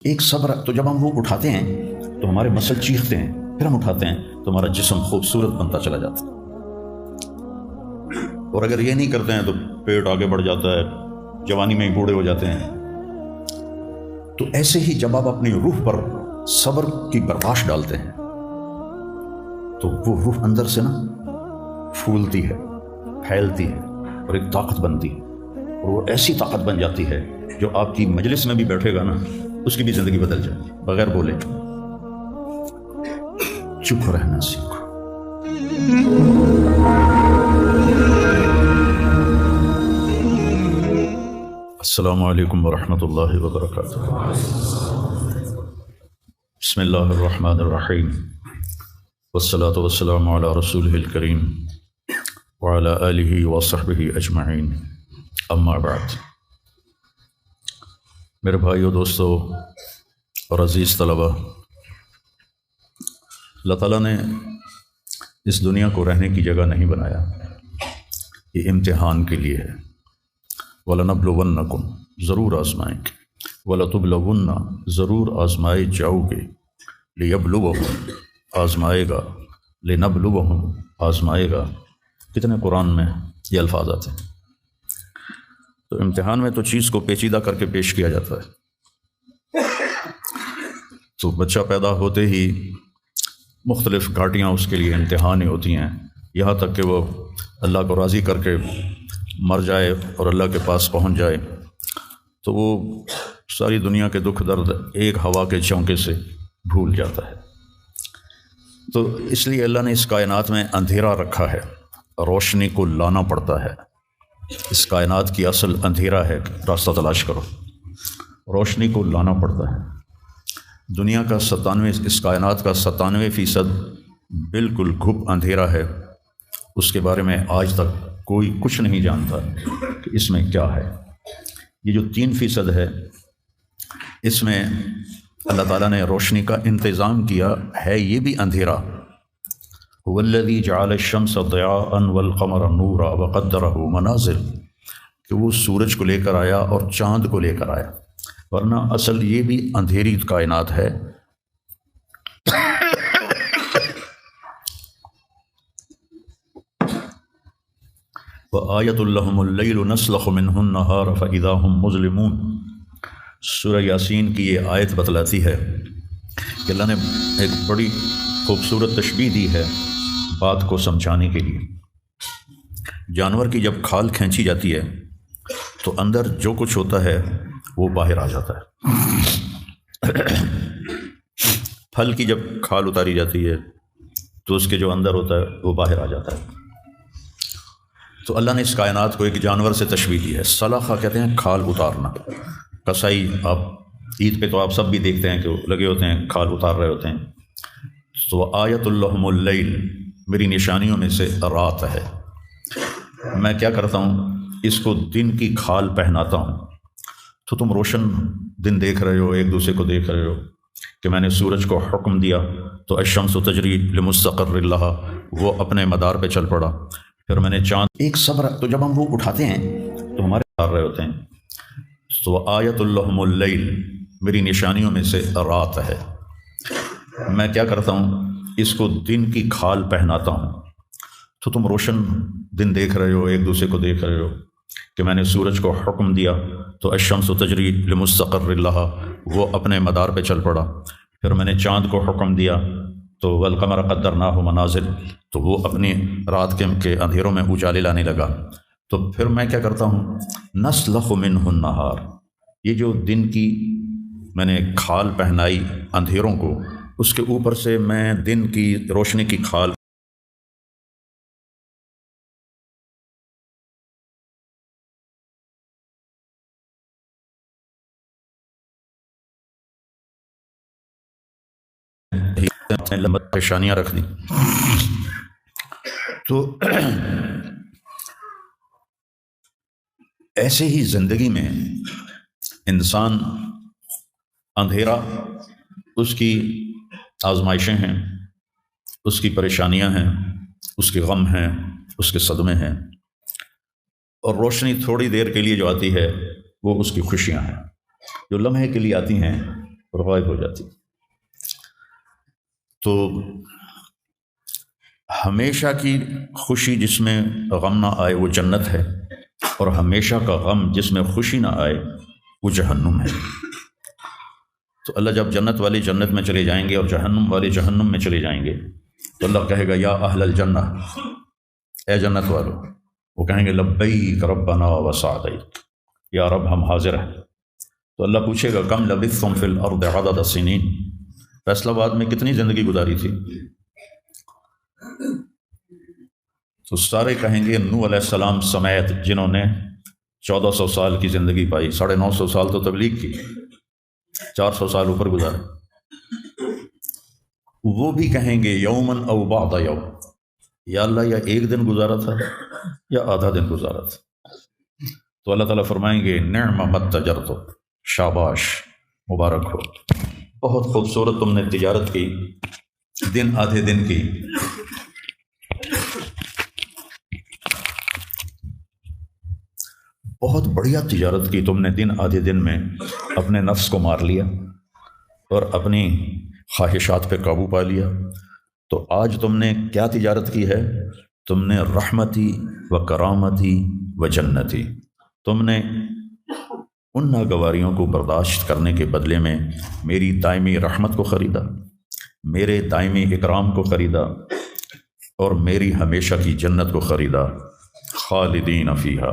ایک صبر، تو جب ہم وہ اٹھاتے ہیں تو ہمارے مسل چیختے ہیں، پھر ہم اٹھاتے ہیں تو ہمارا جسم خوبصورت بنتا چلا جاتا ہے۔ اور اگر یہ نہیں کرتے ہیں تو پیٹ آگے بڑھ جاتا ہے، جوانی میں ہی بوڑھے ہو جاتے ہیں۔ تو ایسے ہی جب آپ اپنی روح پر صبر کی برداشت ڈالتے ہیں تو وہ روح اندر سے نا پھولتی ہے، پھیلتی ہے اور ایک طاقت بنتی ہے، اور وہ ایسی طاقت بن جاتی ہے جو آپ کی مجلس میں بھی بیٹھے گا نا، اس کی بھی زندگی بدل جائے گی بغیر بولے۔ چپ رہنا سیکھو۔ السلام علیکم ورحمۃ اللہ وبرکاتہ۔ بسم اللہ الرحمن الرحیم، والصلاة والسلام علی رسولہ الکریم وعلی آلہ وصحبہ اجمعین، اما بعد۔ میرے بھائیو، دوستو اور عزیز طلبہ، اللہ تعالیٰ نے اس دنیا کو رہنے کی جگہ نہیں بنایا، یہ امتحان کے لیے ہے۔ وَلَنَبْلُوَنَّكُمْ، ضرور آزمائیں گے، وَلَتُبْلَوُنَّ، ضرور آزمائے جاؤ گے، لِيَبْلُوَهُمْ، آزمائے گا، لِنَبْلُوَهُمْ، آزمائے گا۔ کتنے قرآن میں یہ الفاظ آتے ہیں۔ تو امتحان میں تو چیز کو پیچیدہ کر کے پیش کیا جاتا ہے۔ تو بچہ پیدا ہوتے ہی مختلف گھاٹیاں اس کے لیے امتحانی ہوتی ہیں، یہاں تک کہ وہ اللہ کو راضی کر کے مر جائے اور اللہ کے پاس پہنچ جائے تو وہ ساری دنیا کے دکھ درد ایک ہوا کے چونکے سے بھول جاتا ہے۔ تو اس لیے اللہ نے اس کائنات میں اندھیرا رکھا ہے، روشنی کو لانا پڑتا ہے۔ اس کائنات کی اصل اندھیرا ہے، راستہ تلاش کرو، روشنی کو لانا پڑتا ہے۔ دنیا کا 97، اس کائنات کا 97% بالکل گھپ اندھیرا ہے، اس کے بارے میں آج تک کوئی کچھ نہیں جانتا کہ اس میں کیا ہے۔ یہ جو 3% ہے، اس میں اللہ تعالیٰ نے روشنی کا انتظام کیا ہے، یہ بھی اندھیرا۔ هو الذي جعل الشمس ضياء والقمر نورا وقدره منازل، کہ وہ سورج کو لے کر آیا اور چاند کو لے کر آیا، ورنہ اصل یہ بھی اندھیری کائنات ہے۔ وَآیَةٌ لَهُمُ اللَّيْلُ نَسْلَخُ مِنْهُ النَّهَارَ فَإِذَا هُمْ مُظْلِمُونَ۔ سورہ یاسین کی یہ آیت بتلاتی ہے کہ اللہ نے ایک بڑی خوبصورت تشبیہ دی ہے بات کو سمجھانے کے لیے۔ جانور کی جب کھال کھینچی جاتی ہے تو اندر جو کچھ ہوتا ہے وہ باہر آ جاتا ہے۔ پھل کی جب کھال اتاری جاتی ہے تو اس کے جو اندر ہوتا ہے وہ باہر آ جاتا ہے۔ تو اللہ نے اس کائنات کو ایک جانور سے تشبیہ دی ہے۔ سلاخہ کہتے ہیں کھال اتارنا۔ کسائی، آپ عید پہ تو آپ سب بھی دیکھتے ہیں کہ وہ لگے ہوتے ہیں، کھال اتار رہے ہوتے ہیں۔ تو آیۃ لہم اللیل، میری نشانیوں میں سے رات ہے۔ میں کیا کرتا ہوں، اس کو دن کی کھال پہناتا ہوں، تو تم روشن دن دیکھ رہے ہو، ایک دوسرے کو دیکھ رہے ہو کہ میں نے سورج کو حکم دیا تو الشمس تجری لمستقر لہا، وہ اپنے مدار پہ چل پڑا۔ پھر میں نے چاند، ایک صبر، تو جب ہم وہ اٹھاتے ہیں تو ہمارے اتار رہے ہوتے ہیں۔ تو آیۃ لہم اللیل، میری نشانیوں میں سے رات ہے۔ میں کیا کرتا ہوں، اس کو دن کی کھال پہناتا ہوں، تو تم روشن دن دیکھ رہے ہو، ایک دوسرے کو دیکھ رہے ہو کہ میں نے سورج کو حکم دیا تو الشمس تجری لمستقر لہا، وہ اپنے مدار پہ چل پڑا۔ پھر میں نے چاند کو حکم دیا تو والقمر قدرناہ منازل، تو وہ اپنی رات کے اندھیروں میں اجالے لانے لگا۔ تو پھر میں کیا کرتا ہوں، نسلخ منہ النہار، یہ جو دن کی میں نے کھال پہنائی اندھیروں کو، اس کے اوپر سے میں دن کی روشنی کی کھال پریشانیاں رکھ دیں۔ تو ایسے ہی زندگی میں انسان اندھیرا اس کی آزمائشیں ہیں، اس کی پریشانیاں ہیں، اس کے غم ہیں، اس کے صدمے ہیں، اور روشنی تھوڑی دیر کے لیے جو آتی ہے وہ اس کی خوشیاں ہیں۔ جو لمحے کے لیے آتی ہیں اور غائب ہو جاتی۔ تو ہمیشہ کی خوشی جس میں غم نہ آئے وہ جنت ہے، اور ہمیشہ کا غم جس میں خوشی نہ آئے وہ جہنم ہے۔ تو اللہ جب جنت والی جنت میں چلے جائیں گے اور جہنم والے جہنم میں چلے جائیں گے تو اللہ کہے گا یا اہل الجنہ، اے جنت والو، وہ کہیں گے لبیک ربنا وسعدیک، یا رب ہم حاضر ہیں۔ تو اللہ پوچھے گا کم لبثتم فی الارض عدد السنین، فیصل آباد میں کتنی زندگی گزاری تھی؟ تو سارے کہیں گے نوح علیہ السلام سمیت جنہوں نے 1400 سال کی زندگی پائی، 950 سال تو تبلیغ کی، 400 سال اوپر گزارے، وہ بھی کہیں گے یومن او بعض یوم، یا اللہ یا ایک دن گزارا تھا یا آدھا دن گزارا تھا۔ تو اللہ تعالیٰ فرمائیں گے نعم ما اتجرتم، شاباش، مبارک ہو، بہت خوبصورت تم نے تجارت کی، دن آدھے دن کی، بہت بڑھیا تجارت کی تم نے، دن آدھے دن میں اپنے نفس کو مار لیا اور اپنی خواہشات پہ قابو پا لیا۔ تو آج تم نے کیا تجارت کی ہے؟ تم نے رحمتی و کرامتی و جنتی، تم نے ان ناگواریوں کو برداشت کرنے کے بدلے میں میری دائمی رحمت کو خریدا، میرے دائمی اکرام کو خریدا، اور میری ہمیشہ کی جنت کو خریدا۔ خالدین فیہا،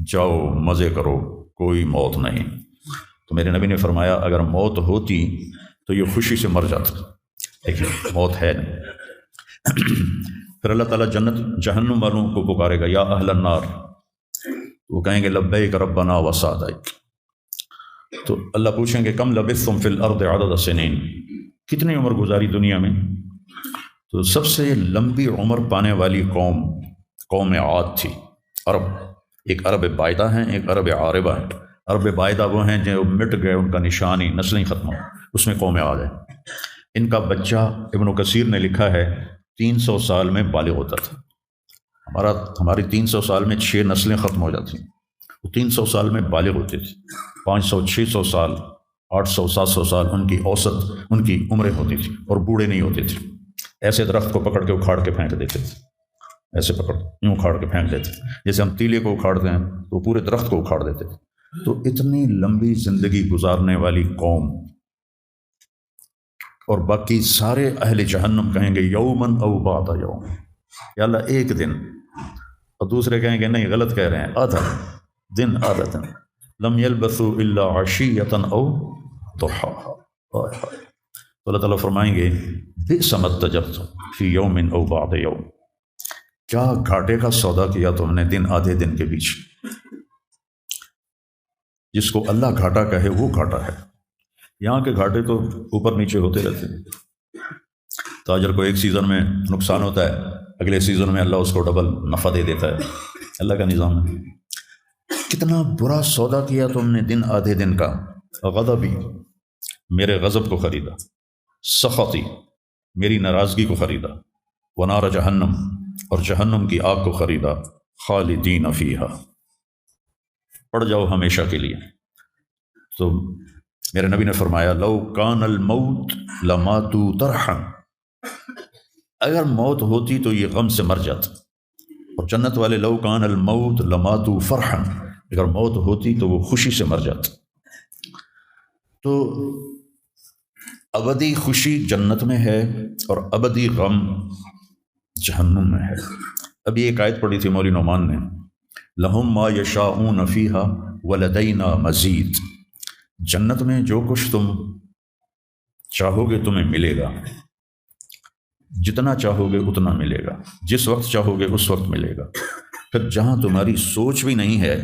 جاؤ مزے کرو، کوئی موت نہیں۔ تو میرے نبی نے فرمایا اگر موت ہوتی تو یہ خوشی سے مر جاتا، لیکن موت ہے نہیں۔ پھر اللہ تعالیٰ جہنم والوں کو پکارے گا یا اہل النار، وہ کہیں گے لبیک ربنا وسعدیک۔ تو اللہ پوچھیں گے کم لبثتم فی الارض عدد السنین، کتنی عمر گزاری دنیا میں؟ تو سب سے لمبی عمر پانے والی قوم عاد تھی، عرب۔ ایک عرب بائدہ ہیں، ایک عرب عاربہ ہیں۔ عرب بائدہ وہ ہیں جو مٹ گئے، ان کا نشانی نسلیں ختم ہو، اس میں قوم عاد ہے۔ ان کا بچہ ابن کثیر نے لکھا ہے 300 سال میں بالغ ہوتا تھا۔ ہماری 300 سال میں 6 نسلیں ختم ہو جاتی ہیں، وہ 300 سال میں بالغ ہوتے تھے۔ 500 600 سال 800 700 سال ان کی اوسط ان کی عمریں ہوتی تھی، اور بوڑھے نہیں ہوتے تھے۔ ایسے درخت کو پکڑ کے اکھاڑ کے پھینک دیتے تھے، ایسے پکڑ یوں اکھاڑ کے پھینک دیتے، جیسے ہم تیلے کو اکھاڑتے ہیں تو پورے درخت کو اکھاڑ دیتے تھے۔ تو اتنی لمبی زندگی گزارنے والی قوم، اور باقی سارے اہل جہنم کہیں گے یومن او بعض یوم، یا اللہ ایک دن، اور دوسرے کہیں گے نہیں غلط کہہ رہے ہیں، آدھا دن، آدھا دن، لم یلبثوا الا عشیۃ او ضحاہا۔ تو اللہ تعالیٰ فرمائیں گے بئس ما اتجرتم فی یوم او بعض یوم، کیا گھاٹے کا سودا کیا تم نے دن آدھے دن کے بیچ۔ جس کو اللہ گھاٹا کہے وہ گھاٹا ہے، یہاں کے گھاٹے تو اوپر نیچے ہوتے رہتے ہیں۔ تاجر کو ایک سیزن میں نقصان ہوتا ہے، اگلے سیزن میں اللہ اس کو ڈبل نفع دے دیتا ہے، اللہ کا نظام ہے۔ کتنا برا سودا کیا تم نے دن آدھے دن کا۔ غضبی، میرے غضب کو خریدا، سخطی، میری ناراضگی کو خریدا، ونار جہنم، اور جہنم کی آگ کو خریدا، خالدین فیہا، پڑ جاؤ ہمیشہ کے لیے۔ تو میرے نبی نے فرمایا لو کان الموت لماتوا طرحا، اگر موت ہوتی تو یہ غم سے مر جاتا۔ اور جنت والے لو کان الموت لماتوا فرحا، اگر موت ہوتی تو وہ خوشی سے مر جاتا۔ تو ابدی خوشی جنت میں ہے اور ابدی غم جہنم میں ہے۔ ابھی ایک آیت پڑھی تھی مولوی نعمان نے، لہم ما یشاءون فیہا ولدینا مزید، جنت میں جو کچھ تم چاہو گے تمہیں ملے گا، جتنا چاہو گے اتنا ملے گا، جس وقت چاہو گے اس وقت ملے گا۔ پھر جہاں تمہاری سوچ بھی نہیں ہے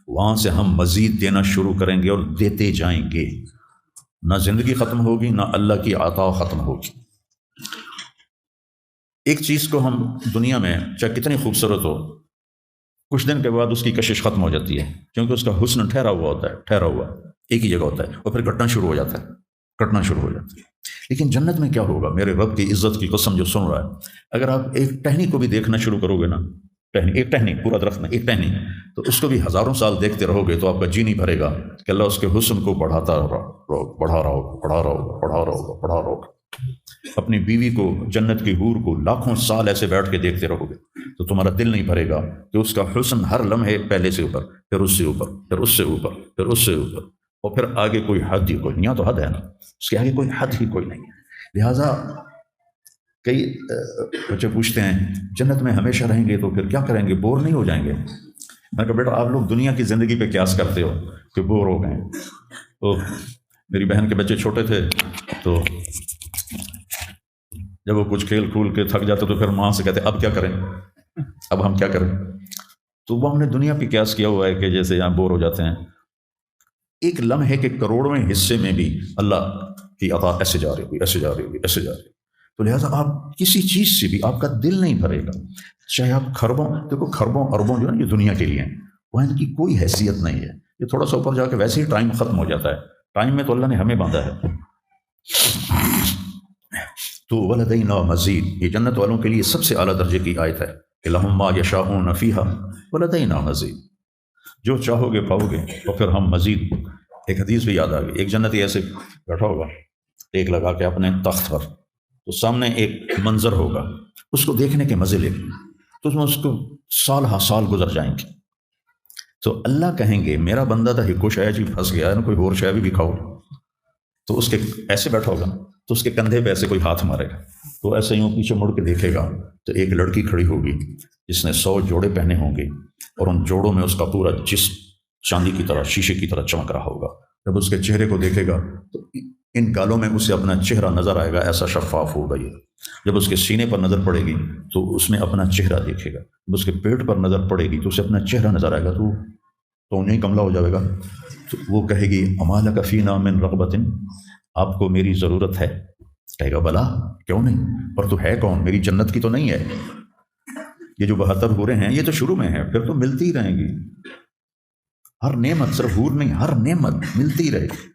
وہاں سے ہم مزید دینا شروع کریں گے اور دیتے جائیں گے، نہ زندگی ختم ہوگی نہ اللہ کی عطا ختم ہوگی۔ ایک چیز کو ہم دنیا میں چاہے کتنی خوبصورت ہو، کچھ دن کے بعد اس کی کشش ختم ہو جاتی ہے، کیونکہ اس کا حسن ٹھہرا ہوا ہوتا ہے، ٹھہرا ہوا ایک ہی جگہ ہوتا ہے، اور پھر کٹنا شروع ہو جاتا ہے، کٹنا شروع ہو جاتا ہے۔ لیکن جنت میں کیا ہوگا؟ میرے رب کی عزت کی قسم جو سن رہا ہے، اگر آپ ایک ٹہنی کو بھی دیکھنا شروع کرو گے نا ٹہنی، ایک ٹہنی، پورا درخت نہیں، ایک ٹہنی، تو اس کو بھی ہزاروں سال دیکھتے رہو گے تو آپ کا جی نہیں بھرے گا کہ اللہ اس کے حسن کو بڑھاتا رہو، بڑھا رہا ہوگا، بڑھا رہا ہوگا، بڑھا رہا ہوگا، بڑھا رہا ہوگا۔ اپنی بیوی کو، جنت کی حور کو لاکھوں سال ایسے بیٹھ کے دیکھتے رہو گے تو تمہارا دل نہیں بھرے گا کہ اس کا حسن ہر لمحے پہلے سے اوپر، پھر اس سے اوپر، پھر اس سے اوپر، پھر اس سے اوپر، اور پھر آگے کوئی حد ہی کوئی نہیں۔ یہاں تو حد ہے نا، اس کے آگے کوئی حد ہی کوئی نہیں ہے۔ لہٰذا کئی بچے پوچھتے ہیں جنت میں ہمیشہ رہیں گے تو پھر کیا کریں گے، بور نہیں ہو جائیں گے؟ میں کہا بیٹا آپ لوگ دنیا کی زندگی پہ قیاس کرتے ہو کہ بور ہو گئے۔ تو میری بہن کے بچے چھوٹے تھے تو جب وہ کچھ کھیل کھول کے تھک جاتے تو پھر ماں سے کہتے اب کیا کریں، اب ہم کیا کریں؟ تو وہ ہم نے دنیا پہ قیاس کیا ہوا ہے کہ جیسے یہاں بور ہو جاتے ہیں، ایک لمحے کے کروڑویں حصے میں بھی اللہ کی عطا ایسے جا رہی ہوگی، ایسے جا رہی ہوگی، ایسے جا رہی ہوگی۔ تو لہٰذا آپ کسی چیز سے بھی آپ کا دل نہیں بھرے گا، چاہے آپ کھربوں، دیکھو کھربوں اربوں جو ہے نا یہ دنیا کے لیے ہیں، وہ ان کی کوئی حیثیت نہیں ہے، یہ تھوڑا سا اوپر جا کے ویسے ہی ٹائم ختم ہو جاتا ہے، ٹائم میں تو اللہ نے ہمیں باندھا ہے۔ تو ولدینا مزید، یہ جنت والوں کے لیے سب سے اعلیٰ درجے کی آیت ہے کہ لہم ما یشاءون فیہا ولدینا مزید، جو چاہو گے پاؤ گے، اور پھر ہم مزید۔ ایک حدیث بھی یاد آ گئی، ایک جنتی ایسے بیٹھا ہوگا ایک لگا کے اپنے تخت پر، تو سامنے ایک منظر ہوگا، اس کو دیکھنے کے مزے لے تو اس کو سال ہا سال گزر جائیں گے۔ تو اللہ کہیں گے میرا بندہ تھا ہکو شاید جی پھنس گیا ہے نا، کوئی اور شاید بھی کھاؤ، تو اس کے ایسے بیٹھا ہوگا تو اس کے کندھے پہ ایسے کوئی ہاتھ مارے گا، تو ایسے یوں پیچھے مڑ کے دیکھے گا تو ایک لڑکی کھڑی ہوگی جس نے 100 جوڑے پہنے ہوں گے، اور ان جوڑوں میں اس کا پورا جسم چاندی کی طرح، شیشے کی طرح چمک رہا ہوگا۔ جب اس کے چہرے کو دیکھے گا تو ان گالوں میں اسے اپنا چہرہ نظر آئے گا، ایسا شفاف ہوگا یہ۔ جب اس کے سینے پر نظر پڑے گی تو اس میں اپنا چہرہ دیکھے گا، جب اس کے پیٹ پر نظر پڑے گی تو اسے اپنا چہرہ نظر آئے گا، تو انہیں کملا ہو جائے گا۔ تو وہ کہے گی اما لک فینا من رغبۃ، آپ کو میری ضرورت ہے؟ کہے گا بلا، کیوں نہیں، پر تو ہے کون، میری جنت کی تو نہیں ہے، یہ جو 72 حوریں ہیں یہ تو شروع میں ہیں، پھر تو ملتی ہی رہیں گی، ہر نعمت، صرف حور نہیں، ہر نعمت ملتی رہے گی۔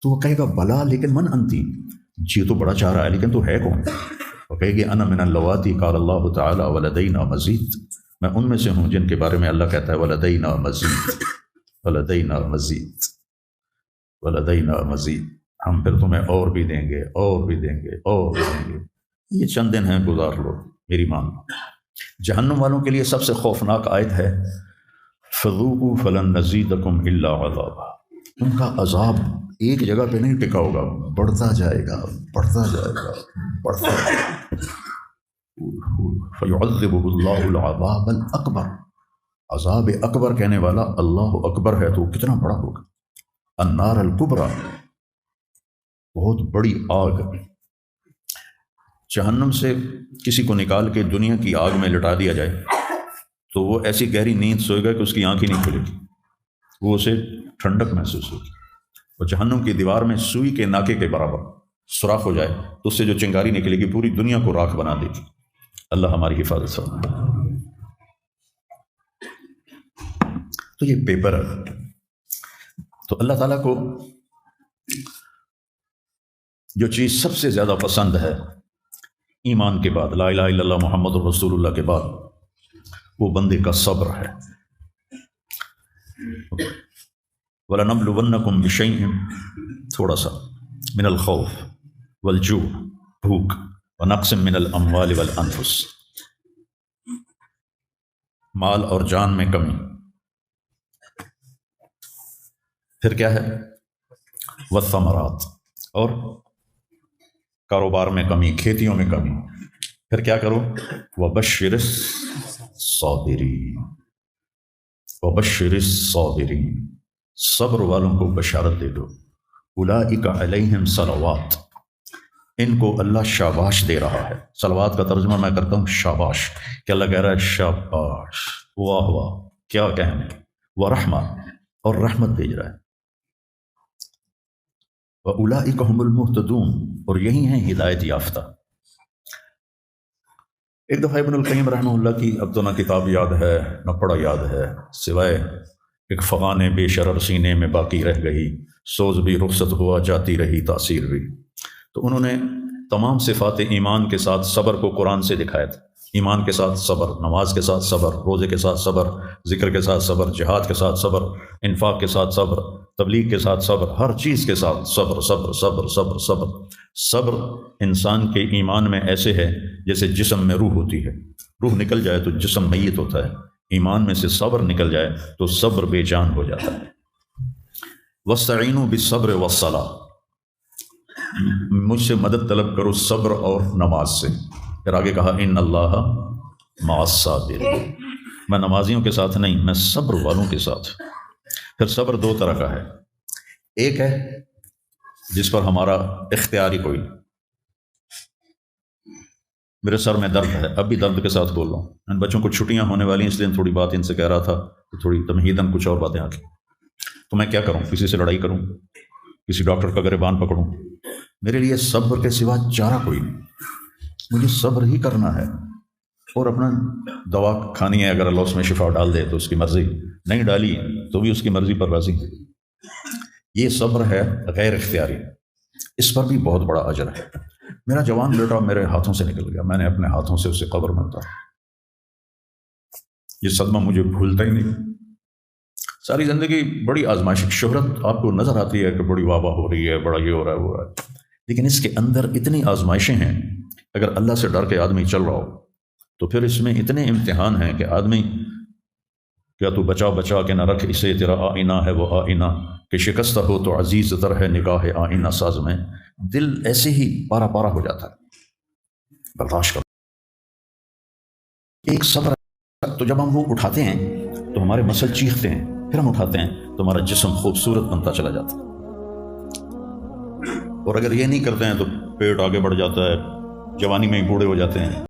تو وہ کہے گا بلا لیکن من انتی، جی تو بڑا چاہ رہا ہے لیکن تو ہے کون؟ وہ کہے گی انا من اللواتی قال اللہ تعالی ولدینا مزید، میں ان میں سے ہوں جن کے بارے میں اللہ کہتا ہے ولدینا مزید، ولدینا مزید، ولدینا مزید، ہم پھر تمہیں اور بھی دیں گے، اور بھی دیں گے، اور بھی دیں گے۔ یہ چند دن ہیں، گزار لو، میری مان۔ جہنم والوں کے لیے سب سے خوفناک آیت ہے فذوقوا فلن نزیدکم الا عذابا، ان کا عذاب ایک جگہ پہ نہیں ٹکا ہوگا، بڑھتا جائے گا، بڑھتا جائے گا، بڑھتا جائے گا۔ فیعذبہ اللہ العذاب الاکبر، عذاب اکبر کہنے والا اللہ اکبر ہے تو کتنا بڑا ہوگا۔ النار الکبریٰ، بہت بڑی آگ۔ جہنم سے کسی کو نکال کے دنیا کی آگ میں لٹا دیا جائے تو وہ ایسی گہری نیند سوئے گا کہ اس کی آنکھ ہی نہیں کھلے گی، وہ اسے ٹھنڈک محسوس ہوگی۔ اور جہنم کی دیوار میں سوئی کے ناکے کے برابر سوراخ ہو جائے تو اس سے جو چنگاری نکلے گی پوری دنیا کو راکھ بنا دے گی۔ اللہ ہماری حفاظت فرمائے۔ تو یہ پیپر ہے۔ تو اللہ تعالیٰ کو جو چیز سب سے زیادہ پسند ہے ایمان کے بعد، لا الہ الا اللہ محمد رسول اللہ کے بعد، وہ بندے کا صبر ہے۔ وَلَنَبْلُوَنَّكُمْ بِشَيْءٍ، تھوڑا سا، من الخوف والجوع، بھوک، وَنَقْصٍ مِّنَ الْأَمْوَالِ وَالْأَنفُسِ، مال اور جان میں کمی۔ پھر کیا ہے؟ والثمرات، اور کاروبار میں کمی، کھیتیوں میں کمی۔ پھر کیا کرو؟ وَبَشِّرِ الصَّابِرِينَ، وَبَشِّرِ الصَّابِرِينَ، صبر والوں کو بشارت دے دو۔ اولئک علیہم صلوات، ان کو اللہ شاباش دے رہا ہے۔ صلوات کا ترجمہ میں کرتا ہوں شاباش، کہ اللہ کہہ رہا ہے شاباش، واہ واہ، کیا کہنے، ورحمہ، اور رحمت بھیج رہا ہے۔ وَأُولَئِكَ هُمُ الْمُهْتَدُونَ، اور یہی ہیں ہدایت یافتہ۔ ایک دفعہ ابن القیم رحمہ اللہ کی اب تو نہ کتاب یاد ہے نہ پڑھا یاد ہے، سوائے ایک فغان بے شرر سینے میں باقی رہ گئی، سوز بھی رخصت ہوا جاتی رہی تاثیر بھی۔ تو انہوں نے تمام صفات ایمان کے ساتھ صبر کو قرآن سے دکھایا تھا۔ ایمان کے ساتھ صبر، نماز کے ساتھ صبر، روزے کے ساتھ صبر، ذکر کے ساتھ صبر، جہاد کے ساتھ صبر، انفاق کے ساتھ صبر، تبلیغ کے ساتھ صبر، ہر چیز کے ساتھ صبر صبر صبر صبر صبر۔ صبر انسان کے ایمان میں ایسے ہے جیسے جسم میں روح ہوتی ہے، روح نکل جائے تو جسم میت ہوتا ہے، ایمان میں سے صبر نکل جائے تو صبر بے جان ہو جاتا ہے۔ وَاسْتَعِینُوا بِالصَّبْرِ وَالصَّلَاةِ، مجھ سے مدد طلب کرو صبر اور نماز سے۔ پھر آگے کہا ان اللہ مع الصابرین، میں نمازیوں کے ساتھ نہیں، میں صبر والوں کے ساتھ۔ پھر صبر دو طرح کا ہے، ایک ہے جس پر ہمارا اختیاری کوئی، میرے سر میں درد ہے، اب بھی درد کے ساتھ بول رہا ہوں، ان بچوں کو چھٹیاں ہونے والی ہیں اس لیے تھوڑی بات ان سے کہہ رہا تھا کہ تھوڑی تمہیداً کچھ اور باتیں آ گئی، تو میں کیا کروں؟ کسی سے لڑائی کروں؟ کسی ڈاکٹر کا گریبان پکڑوں؟ میرے لیے صبر کے سوا چارہ کوئی نہیں، مجھے صبر ہی کرنا ہے، اور اپنا دوا کھانی ہے، اگر اللہ اس میں شفا ڈال دے تو اس کی مرضی، نہیں ڈالی تو بھی اس کی مرضی پر راضی۔ یہ صبر ہے غیر اختیاری، اس پر بھی بہت بڑا اجر ہے۔ میرا جوان بیٹا میرے ہاتھوں سے نکل گیا، میں نے اپنے ہاتھوں سے اسے قبر میں اتارا، یہ صدمہ مجھے بھولتا ہی نہیں۔ ساری زندگی بڑی آزمائش، شہرت آپ کو نظر آتی ہے کہ بڑی واہ واہ ہو رہی ہے، بڑا یہ ہو رہا ہے وہ ہو رہا ہے، لیکن اس کے اندر اتنی آزمائشیں ہیں، اگر اللہ سے ڈر کے آدمی چل رہا ہو تو پھر اس میں اتنے امتحان ہیں کہ آدمی، کیا تو بچا بچا کے نہ رکھ اسے، تیرا آئینہ ہے وہ آئینہ، کہ شکستہ ہو تو عزیز تر ہے نگاہ آئینہ ساز میں، دل ایسے ہی پارا پارا ہو جاتا ہے، برداشت کر ایک صبر۔ تو جب ہم وہ اٹھاتے ہیں تو ہمارے مسل چیختے ہیں، پھر ہم اٹھاتے ہیں تو ہمارا جسم خوبصورت بنتا چلا جاتا ہے، اور اگر یہ نہیں کرتے ہیں تو پیٹ آگے بڑھ جاتا ہے، جوانی میں ہی بوڑھے ہو جاتے ہیں۔